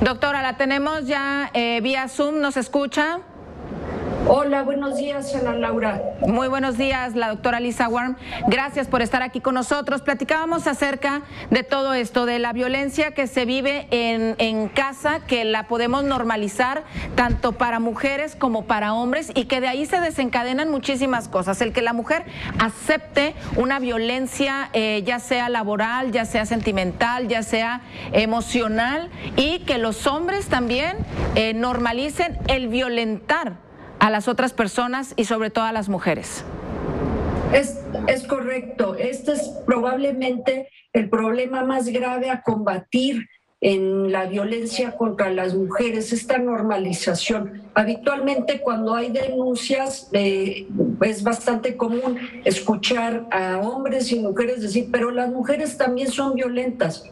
Doctora, la tenemos ya vía Zoom, ¿nos escucha? Hola, buenos días, Ana Laura. Muy buenos días, la doctora Lisa Warm. Gracias por estar aquí con nosotros. Platicábamos acerca de todo esto, de la violencia que se vive en casa, que la podemos normalizar tanto para mujeres como para hombres y que de ahí se desencadenan muchísimas cosas. El que la mujer acepte una violencia, ya sea laboral, ya sea sentimental, ya sea emocional, y que los hombres también normalicen el violentar a las otras personas y sobre todo a las mujeres. Es correcto. Este es probablemente el problema más grave a combatir en la violencia contra las mujeres, esta normalización. Habitualmente cuando hay denuncias es bastante común escuchar a hombres y mujeres decir, pero las mujeres también son violentas,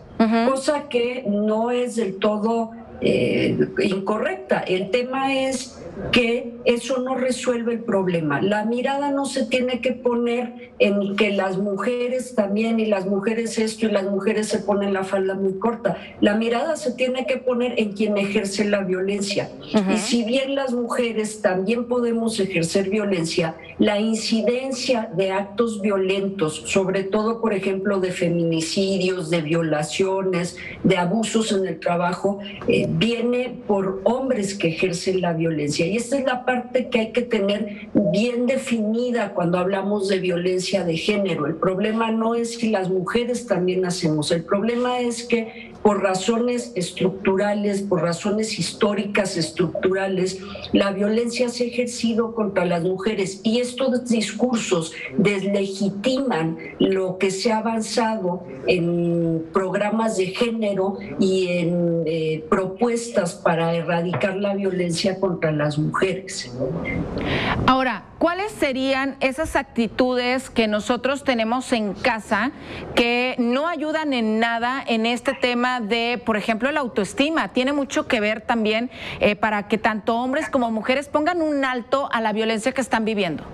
cosa que no es del todo incorrecta. El tema es que eso no resuelve el problema. La mirada no se tiene que poner en que las mujeres también, y las mujeres esto, y las mujeres se ponen la falda muy corta. La mirada se tiene que poner en quien ejerce la violencia. Y si bien las mujeres también podemos ejercer violencia, la incidencia de actos violentos, sobre todo, por ejemplo, de feminicidios, de violaciones, de abusos en el trabajo, viene por hombres que ejercen la violencia. Y esta es la parte que hay que tener bien definida cuando hablamos de violencia de género. El problema no es si las mujeres también hacemos, el problema es que por razones estructurales, por razones históricas estructurales, la violencia se ha ejercido contra las mujeres y estos discursos deslegitiman lo que se ha avanzado en programas de género y en propuestas para erradicar la violencia contra las mujeres. Ahora, ¿cuáles serían esas actitudes que nosotros tenemos en casa que no ayudan en nada en este tema de, por ejemplo, la autoestima? Tiene mucho que ver también para que tanto hombres como mujeres pongan un alto a la violencia que están viviendo.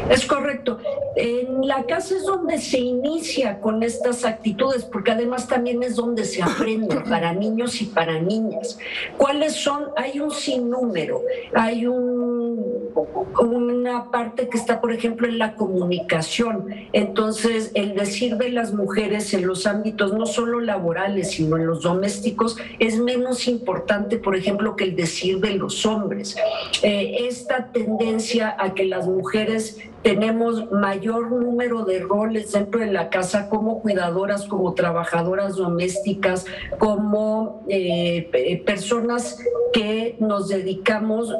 Es correcto. En la casa es donde se inicia con estas actitudes, porque además también es donde se aprende para niños y para niñas. ¿Cuáles son? Hay un sinnúmero. Hay una parte que está, por ejemplo, en la comunicación. Entonces, el decir de las mujeres en los ámbitos no solo laborales, sino en los domésticos, es menos importante, por ejemplo, que el decir de los hombres. Esta tendencia a que las mujeres tenemos mayor número de roles dentro de la casa, como cuidadoras, como trabajadoras domésticas, como personas que nos dedicamos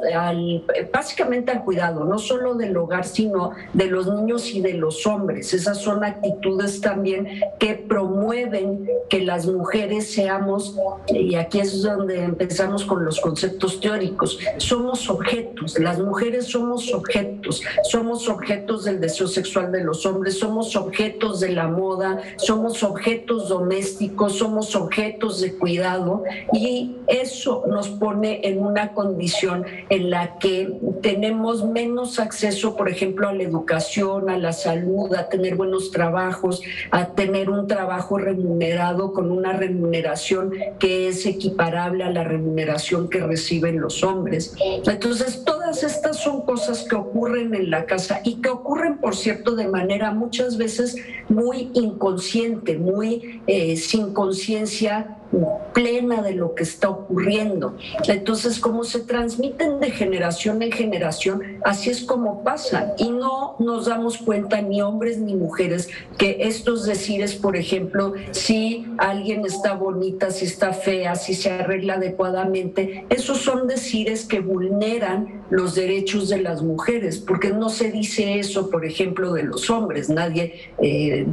básicamente al cuidado, no solo del hogar, sino de los niños y de los hombres. Esas son actitudes también que promueven que las mujeres seamos, y aquí es donde empezamos con los conceptos teóricos, somos objetos, las mujeres somos objetos del deseo sexual de los hombres, somos objetos de la moda, somos objetos domésticos, somos objetos de cuidado, y eso nos pone en una condición en la que tenemos menos acceso, por ejemplo, a la educación, a la salud, a tener buenos trabajos, a tener un trabajo remunerado con una remuneración que es equiparable a la remuneración que reciben los hombres. Entonces, todas estas son cosas que ocurren en la casa y que ocurren, por cierto, de manera muchas veces muy inconsciente, muy sin conciencia plena de lo que está ocurriendo. Entonces, como se transmiten de generación en generación, así es como pasa, y no nos damos cuenta, ni hombres ni mujeres, que estos decires, por ejemplo, si alguien está bonita, si está fea, si se arregla adecuadamente, esos son decires que vulneran los derechos de las mujeres, porque no se dice eso, por ejemplo, de los hombres. Nadie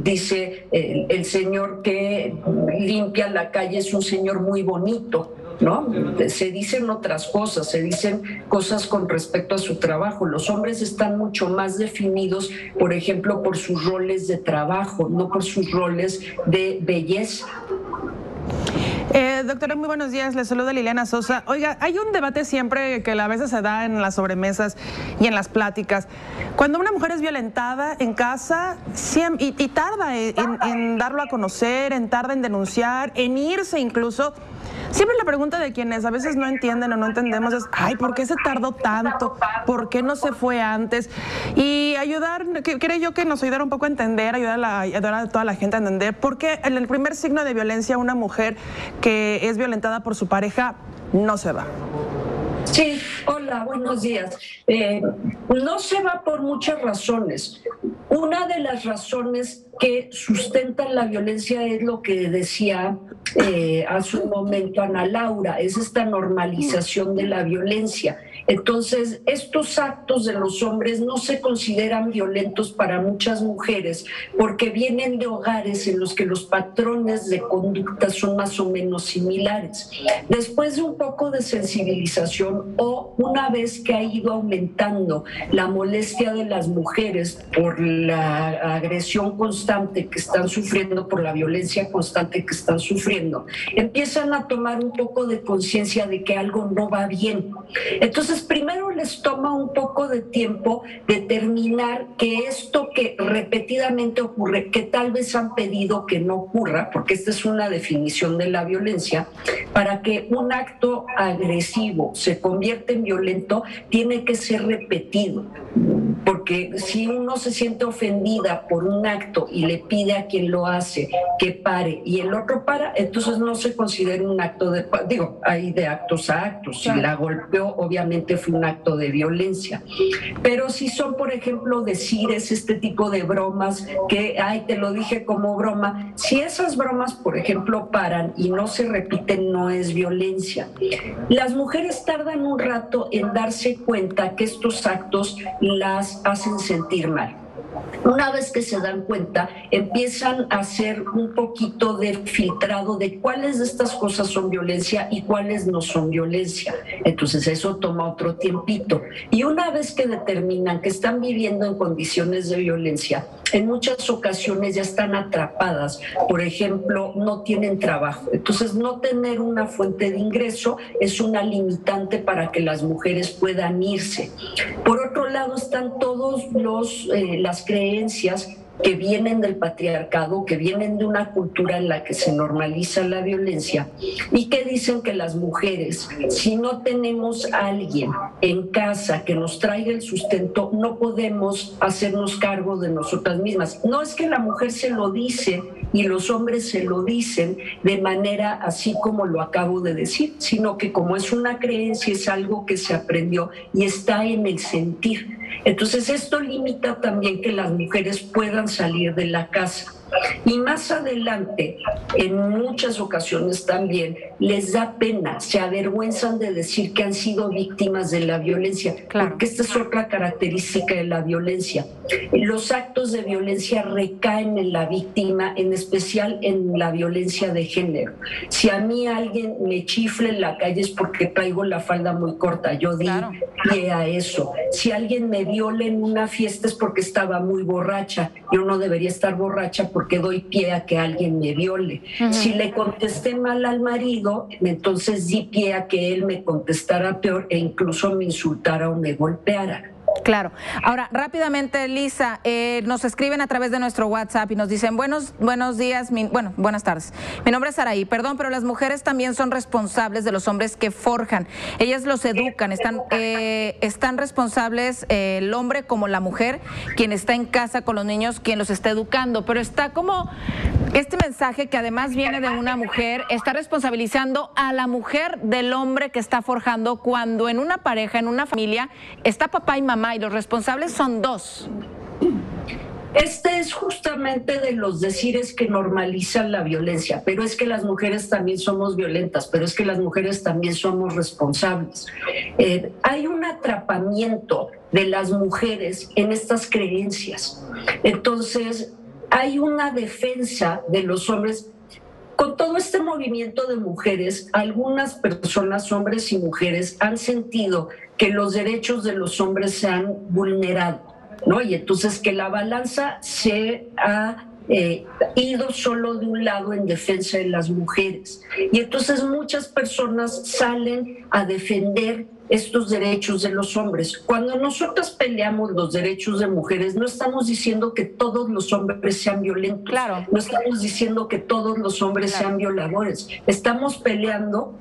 dice el señor que limpia la calle es un señor muy bonito, ¿no? Se dicen otras cosas, se dicen cosas con respecto a su trabajo. Los hombres están mucho más definidos, por ejemplo, por sus roles de trabajo, no por sus roles de belleza. Doctora, muy buenos días. Les saluda Liliana Sosa. Oiga, hay un debate siempre que a veces se da en las sobremesas y en las pláticas. Cuando una mujer es violentada en casa y tarda en darlo a conocer, tarda en denunciar, en irse incluso, Siempre la pregunta de quienes a veces no entienden o no entendemos es, ay, ¿por qué se tardó tanto? ¿Por qué no se fue antes? Y ayudar, creo yo que nos ayudará un poco a entender, ayudar a toda la gente a entender por qué en el primer signo de violencia una mujer que es violentada por su pareja no se va. Sí, hola, buenos días. No se va por muchas razones. Una de las razones que sustentan la violencia es lo que decía hace un momento Ana Laura, es esta normalización de la violencia. Entonces, estos actos de los hombres no se consideran violentos para muchas mujeres porque vienen de hogares en los que los patrones de conducta son más o menos similares. Después de un poco de sensibilización o una vez que ha ido aumentando la molestia de las mujeres por la agresión constante que están sufriendo, por la violencia constante que están sufriendo, empiezan a tomar un poco de conciencia de que algo no va bien. Entonces, primero les toma un poco de tiempo determinar que esto que repetidamente ocurre, que tal vez han pedido que no ocurra, porque esta es una definición de la violencia, para que un acto agresivo se convierta en violento, tiene que ser repetido. Porque si uno se siente ofendida por un acto y le pide a quien lo hace que pare y el otro para, entonces no se considera un acto de... Digo, hay de actos a actos. Si la golpeó, obviamente fue un acto de violencia. Pero si son, por ejemplo, decires, este tipo de bromas que, ay, te lo dije como broma, si esas bromas, por ejemplo, paran y no se repiten, no es violencia. Las mujeres tardan un rato en darse cuenta que estos actos las hacen sentir mal. Una vez que se dan cuenta, empiezan a hacer un poquito de filtrado de cuáles de estas cosas son violencia y cuáles no son violencia. Entonces eso toma otro tiempito. Y una vez que determinan que están viviendo en condiciones de violencia, en muchas ocasiones ya están atrapadas. Por ejemplo, no tienen trabajo. Entonces no tener una fuente de ingreso es una limitante para que las mujeres puedan irse. Por otro lado están todos las creencias que vienen del patriarcado, que vienen de una cultura en la que se normaliza la violencia y que dicen que las mujeres, si no tenemos a alguien en casa que nos traiga el sustento, no podemos hacernos cargo de nosotras mismas. No es que la mujer se lo dice y los hombres se lo dicen de manera así como lo acabo de decir, sino que como es una creencia, es algo que se aprendió y está en el sentir. Entonces esto limita también que las mujeres puedan salir de la casa. Y más adelante, en muchas ocasiones también, les da pena, se avergüenzan de decir que han sido víctimas de la violencia, claro. Porque esta es otra característica de la violencia. Los actos de violencia recaen en la víctima, en especial en la violencia de género. Si a mí alguien me chifla en la calle es porque traigo la falda muy corta, yo di pie a eso. Si alguien me viola en una fiesta es porque estaba muy borracha, yo no debería estar borracha porque doy pie a que alguien me viole. Si le contesté mal al marido, entonces di pie a que él me contestara peor e incluso me insultara o me golpeara. Claro. Ahora, rápidamente, Lisa, nos escriben a través de nuestro WhatsApp y nos dicen, buenos días, buenas tardes. Mi nombre es Saraí, perdón, pero las mujeres también son responsables de los hombres que forjan. Ellas los educan, están responsables el hombre como la mujer, quien está en casa con los niños, quien los está educando, pero está como este mensaje que además viene de una mujer, está responsabilizando a la mujer del hombre que está forjando, cuando en una pareja, en una familia, está papá y mamá y los responsables son dos. Este es justamente de los decires que normalizan la violencia, pero es que las mujeres también somos violentas, pero es que las mujeres también somos responsables. Hay un atrapamiento de las mujeres en estas creencias. Entonces, hay una defensa de los hombres. Con todo este movimiento de mujeres, algunas personas, hombres y mujeres, han sentido que los derechos de los hombres se han vulnerado, ¿no? Y entonces que la balanza se ha ido solo de un lado en defensa de las mujeres. Y entonces muchas personas salen a defender estos derechos de los hombres. Cuando nosotros peleamos los derechos de mujeres, no estamos diciendo que todos los hombres sean violentos, Claro. no estamos diciendo que todos los hombres sean violadores, estamos peleando